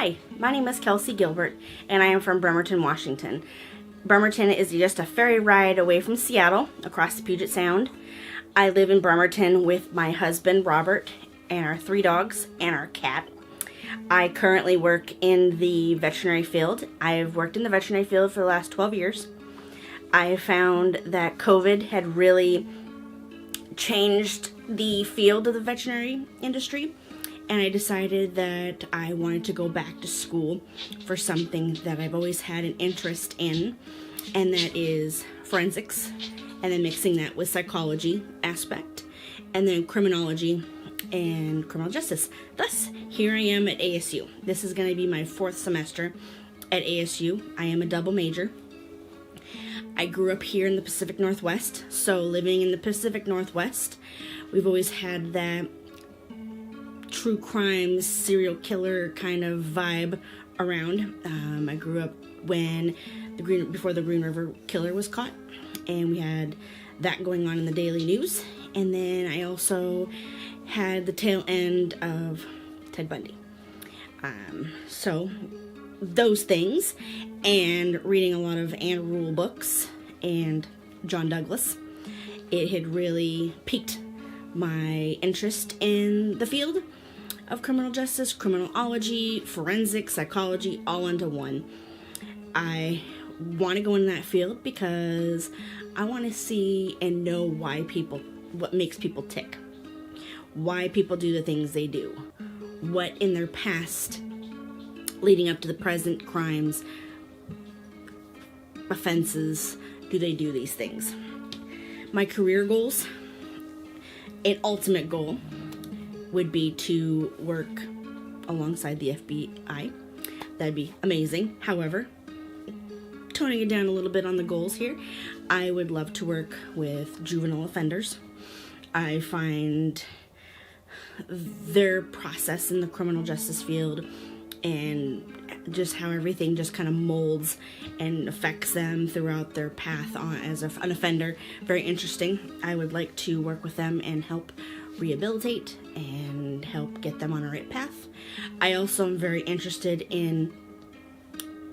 Hi, my name is Kelsey Gilbert, and I am from Bremerton, Washington. Bremerton is just a ferry ride away from Seattle, across the Puget Sound. I live in Bremerton with my husband, Robert, and our 3 dogs, and our cat. I currently work in the veterinary field. I've worked in the veterinary field for the last 12 years. I found that COVID had really changed the field of the veterinary industry, and I decided that I wanted to go back to school for something that I've always had an interest in, and that is forensics, and then mixing that with psychology aspect, and then criminology and criminal justice. Thus, here I am at ASU. This is going to be my 4th semester at ASU. I am a double major. I grew up here in the Pacific Northwest, so living in the Pacific Northwest, we've always had that true crime, serial killer kind of vibe around. I grew up before the Green River Killer was caught, and we had that going on in the daily news. And then I also had the tail end of Ted Bundy. So those things, and reading a lot of Anne Rule books and John Douglas, it had really piqued my interest in the field of criminal justice, criminology, forensics, psychology, all into one. I want to go in that field because I want to see and know what makes people tick, why people do the things they do, what in their past leading up to the present crimes, offenses, do they do these things. My career goals, an ultimate goal, would be to work alongside the FBI. That'd be amazing. However, toning it down a little bit on the goals here, I would love to work with juvenile offenders. I find their process in the criminal justice field and just how everything just kind of molds and affects them throughout their path as an offender very interesting. I would like to work with them and help rehabilitate and help get them on a right path. I also am very interested in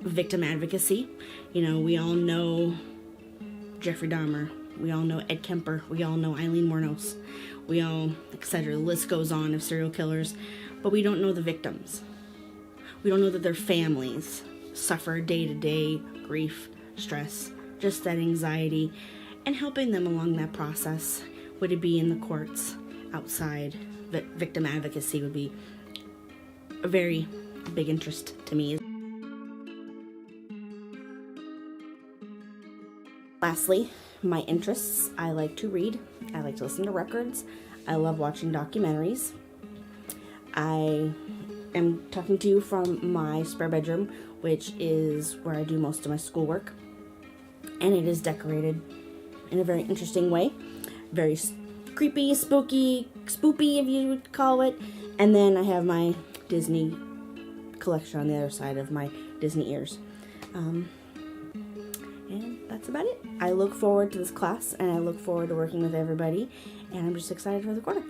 victim advocacy. You know, we all know Jeffrey Dahmer, we all know Ed Kemper, we all know Eileen Wuornos, we all, etc. The list goes on of serial killers, but we don't know the victims. We don't know that their families suffer day-to-day grief, stress, just that anxiety, and helping them along that process. Would it be in the courts, outside? Victim advocacy would be a very big interest to me. Lastly, my interests. I like to read. I like to listen to records. I love watching documentaries. I am talking to you from my spare bedroom, which is where I do most of my schoolwork. And it is decorated in a very interesting way. Very creepy, spooky, spoopy, if you would call it. And then I have my Disney collection on the other side of my Disney ears. And that's about it. I look forward to this class, and I look forward to working with everybody, and I'm just excited for the quarter.